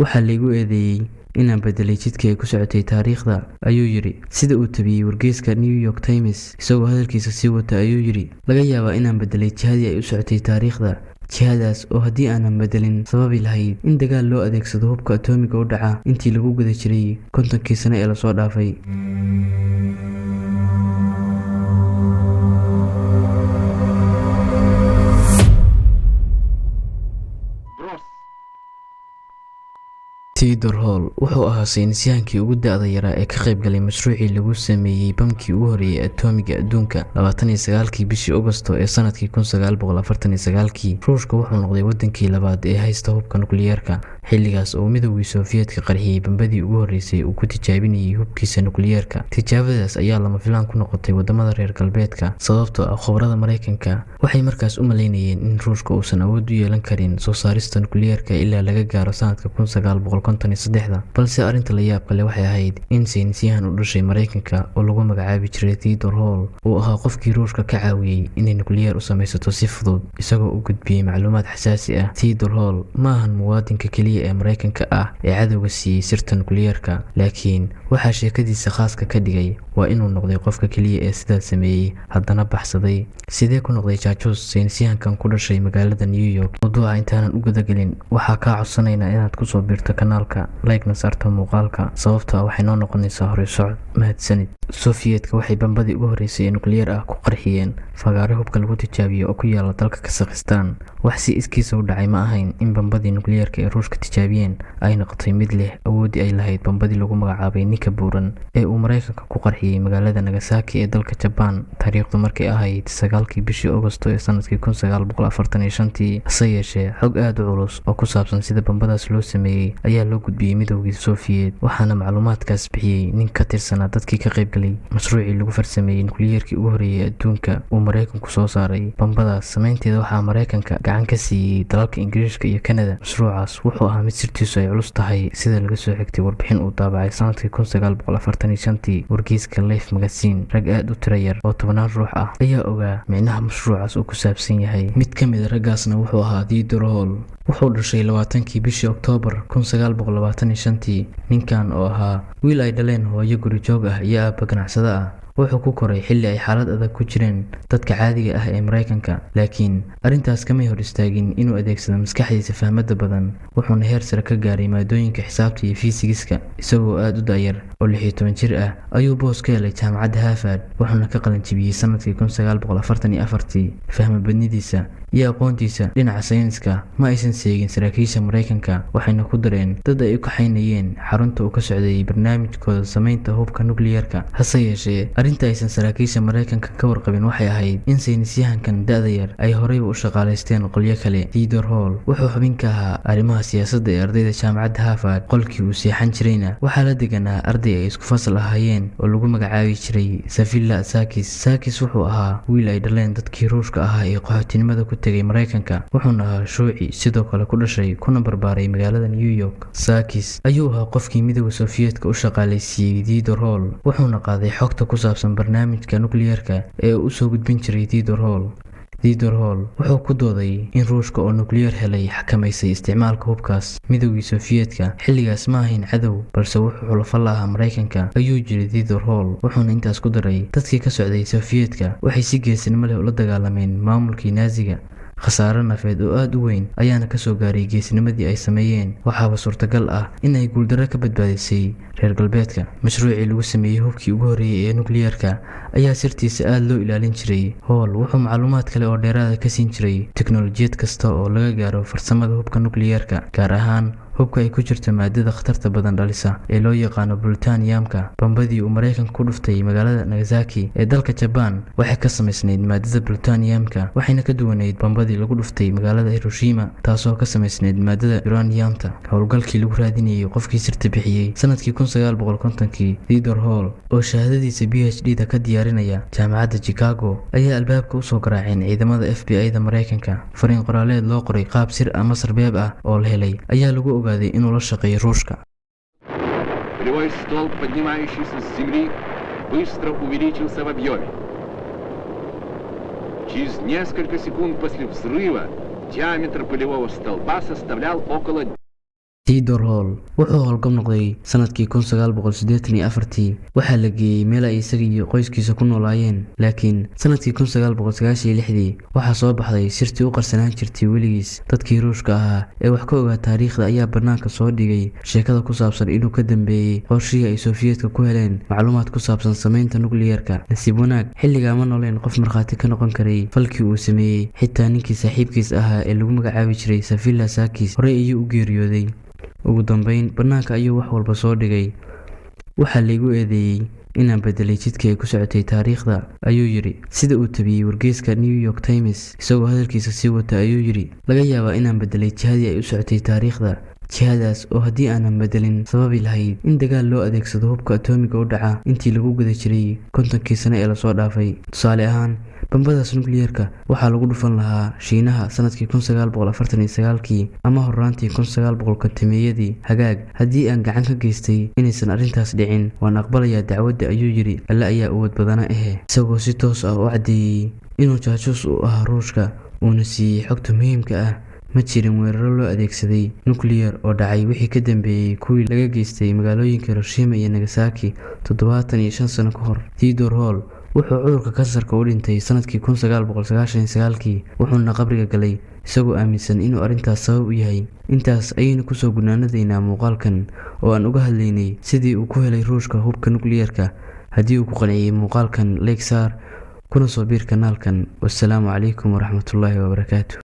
waxaa laygu eedeeyey inaan bedelay jidkii ay ku socotay taariikhda, ayuu yidhi, sida uu tabiyey wargeyska New York Times. Isagoo hadalkiisa sii wata ayuu yidhi, laga yaabaa inaan bedelay jihadii ay u socotay taariikhda, jihadaas oo haddii aanan bedelin sababi lahayd in dagaal loo adeegsado hubka atoomiga u dhaca intii lagu guda jiray 50kii sano ee lasoo dhaafay. Theodore Hall wuxuu ahaa saynisyahankii ugu da'da yaraa ee ka qayb galay mashruucii lagu sameeyey bamkii ugu horreeyay atoomiga adduunka 29kii bishii Agoosto ee sanadkii 1949. Ruushka wuxuu noqday wadankii labaad ee haysta hubka nukliyeerka, xilligaas oo Midowgii Sofiyeetka qarxiyey bambadii ugu horreysay uu ku tijaabinayay hubkiisa nukliyeerka. Tijaabadaas ayaa lama filaan ku noqotay wadamada reer galbeedka, sababtoo ah khubarada Mareykanka waxay markaas u maleynayeen in Ruushka uusan awood u yeelan karin soo saarista nukliyeerka ilaa laga gaaro sanadka 1953. balse arrinta la yaabka leh waxay ahayd in saynisyahan u dhashay Mareykanka oo lagu magacaabi jiray Theodore Hall uu ahaa qofkii Ruushka ka caawiyey inay nukliyeer u samaysato si fudud, isagoo u gudbiyey macluumaad xasaasi ah. Theodore Hall ma ahan muwaadinka keliya ee Mareykanka ah ee cadowga siiyey sirta nukliyeerka, laakiin waxaa sheekadiisa khaaska ka dhigay waa inuu noqday qofka keliya ee sidaas sameeyey haddana baxsaday. Sidee ku noqday jaajuus saynisyahankan ku dhashay magaalada New York? Mawduuca intaanan u gudagelin, waxaa kaa codsanaynaa inaad ku soo biirto kanaalka, like-na saarto muuqaalka, sababtoo ah waxay noo noqonaysaa hore socod. Mahadsanid. Sofiyeetka waxay bambadii ugu horreysay ee nukliyeer ah ku qarxiyeen fagaare hubka lagu tijaabiyo oo ku yaala dalka Kazakhstan. wax si iskiisa u dhacay ma ahayn in bambadii nukliyeerka ee Ruushka tijaabiyeen ay noqotay mid leh awoodii ay lahayd bambadii lagu magacaabay Nika buuran ee uu Mareykanka ku qarxiyey magaalada Nagasaki ee dalka Japan taariikhdu markay ahayd 9kii bishii Agoosto ee sanadkii 1945. hase yeeshee xog aad u culus oo ku saabsan sida bambadaas loo sameeyey ayaa loo gudbiyey Midowgii Sofiyeet, waxaana macluumaadkaas bixiyey nin ka tirsanaa dadkii ka qaybgalay mashruucii lagu farsameeyey nukliyeerkii ugu horreeyay adduunka uu Mareykanku soo saaray. bambadaas samaynteeda waxaa Mareykanka gacan ka siiyey dalalka Ingiriiska iyo Kanada. mashruucaas wuxuu ahaa mid sirtiisu ay culus tahay sida laga soo xigtay warbixin uu daabacay sanadkii 1945 wargeyska Life Magazine. rag aad u tiro yar oo 10 ruux ah ayaa ogaa micnaha mashruucaas uu ku saabsan yahay. mid ka mid ah raggaasna wuxuu ahaa Theodore Hall. wuxuu dhashay 20kii bishii Oktoobar 1925. ninkan oo ahaa wiil ay dhaleen hooyo guri joog ah iyo aabba ganacsada ah wuxuu ku koray xilli ay xaalad adag ku jireen dadka caadiga ah ee Mareykanka, laakiin arrintaas kama hor istaagin inuu adeegsado maskaxdiisa fahmada badan. wuxuuna heer sare ka gaaray maadooyinka xisaabta iyo fiisigiska. isagoo aad u da'yar oo 16 jir ah ayuu boos ka helay jaamacadda Harvard, wuxuuna ka qalin jebiyey sanadkii 1944. fahma badnidiisa iyo aqoontiisa dhinaca sayniska ma aysan seegin saraakiisha Mareykanka, waxayna ku dareen dad ay u kaxaynayeen xarunta uu ka socday barnaamijkooda samaynta hubka nukliyeerka. hase yeeshee arrinta aysan saraakiisha Mareykanka ka warqabin waxay ahayd in saynisyahankan da'da yar ay horeyba u shaqaalaysteen qolyo kale. Theodore Hall wuxuu xubin ka ahaa arrimaha siyaasadda ee ardayda jaamacadda Harvard. qolkii uu seexan jirayna waxaa la deganaa arday ay isku fasal ahaayeen oo lagu magacaabi jiray Savilla Sakis. Sakis wuxuu ahaa wiil ay dhaleen dadkii Ruushka ahaa ee qaxootinimada ku tegay Mareykanka, wuxuuna ahaa shuuci sidoo kale ku dhashay kuna barbaaray magaalada New York. Sakis ayuu ahaa qofkii Midowga Sofiyeetka u shaqaalaysiiyey Theodore Hall, wuxuuna qaaday xogta ku saabsan barnaamijka nukliyeerka ee uu soo gudbin jiray Theodore Hall. Theodore Hall wuxuu ku dooday in Ruushka oo nukliyeer helay xakamaysay isticmaalka hubkaas. Midowgii Sofiyeetka xilligaas ma ahayn cadow, balse wuxuu xulafo la ahaa Mareykanka, ayuu jiray Theodore Hall. wuxuuna intaas ku daray dadkii ka socday Sofiyeetka waxay si geesinimo leh ula dagaalameen maamulkii Naaziga. khasaare nafeed oo aad u weyn ayaana ka soo gaaray geesinimadii ay sameeyeen. waxaaba suurtagal ah in ay guuldarro ka badbaadisay reer galbeedka. mashruucii lagu sameeyey hubkii ugu horreeyay ee nukliyeerka ayaa sirtiisa aad loo ilaalin jiray. Hall wuxuu macluumaad kale oo dheeraad ah ka siin jiray tiknoolajiyad kasta oo laga gaaro farsamada hubka nukliyeerka, gaar ahaan hubka ay ku jirto maadada khatarta badan dhalisa ee loo yaqaano plutoniumka. bambadii uu Mareykanka ku dhuftay magaalada Nagasaki ee dalka Japan waxay ka samaysnayd maadada plutoniumka, waxayna ka duwaneyd bambadii lagu dhuftay magaalada Hiroshima taasoo ka samaysnayd maadada uraniumta. howlgalkii lagu raadinayay qofkii sirta bixiyey sanadkii 1950kii, Theodore Hall oo shahaadadiisa PhD-da ka diyaarinaya jaamacadda Chicago ayaa albaabka u soo garaaceen ciidamada FBI-da Mareykanka. fariin qoraaleed loo qoray qaab sir ama sarbeeb ah oo la helay ayaa lagu ogaaday inuu la shaqeeyo Ruushka. Полевой столб, поднимающийся с земли, быстро увеличился в объеме. Через несколько секунд после взрыва диаметр полевого столба составлял около Theodore Hall wuxuu howlgab noqday sanadkii 1984 waxaa la geeyey meel ay isaga iyo qoyskiisa ku noolaayeen, laakiin sanadkii 1996 waxaa soo baxday sirtii u qarsanaan jirtay weligiis. Dadkii Ruushka ahaa ee wax ka ogaa taariikhda ayaa bannaanka soo dhigay sheekada ku saabsan inuu ka dambeeyey qorshihii ay Sofiyeetka ku heleen macluumaad ku saabsan samaynta nukliyeerka. Nasiib wanaag, xilligaa ma nooleen qof markhaati ka noqon karay falkii uu sameeyey. Xitaa ninkii saaxiibkiis ahaa ee lagu magacaabi jiray Savila Sakis horey ayuu u geeriyooday. Ugu dambeyn, bannaanka ayuu wax walba soo dhigay. Waxaa laygu eedeeyey inaan bedelay jidkii ay ku socotay taariikhda, ayuu yidhi, sida uu tabiyey wargeyska New York Times. Isagoo hadalkiisa sii wata ayuu yidhi, laga yaabaa inaan bedelay jihadii ay u socotay taariikhda, jihadaas oo haddii aanan bedelin sababi lahayd in dagaal loo adeegsado hubka atoomiga u dhaca intii lagu guda jiray 50kii sano ee lasoo dhaafay. Tusaale ahaan, bambadaas nukliyeerka waxaa lagu dhufan lahaa Shiinaha sanadkii 1949 ama horraantii 1950meeyadii. Hagaag, haddii aan gacan ka geystay inaysan arrintaas dhicin, waan aqbalayaa dacwadda, ayuu yidhi. Alle ayaa awood badana isagoo si toos ah u caddeeyey inuu jaajuus u ahaa Ruushka uuna siiyey xogta muhiimka ah. Ma jirin weeraro loo adeegsaday nukliyeer oo dhacay wixii ka dambeeyey kuwii laga geystay magaalooyinka Hiroshima iyo Nagasaki 75 sano ka hor. Theodore Hall wuxuu cudurka kansarka u dhintay sanadkii 1999 wuxuuna qabriga galay isagoo aaminsan inuu arrintaas sabab u yahay. Intaas ayaynu kusoo gunaanadaynaa muuqaalkan oo aan uga hadlaynay sidii uu ku helay Ruushka hubka nukliyeerka. Haddii uu ku qanciyey muuqaalkan, like saar kuna soo biir kanaalkan. Wassalaamu calaykum waraxmatullaahi wabarakaatuh.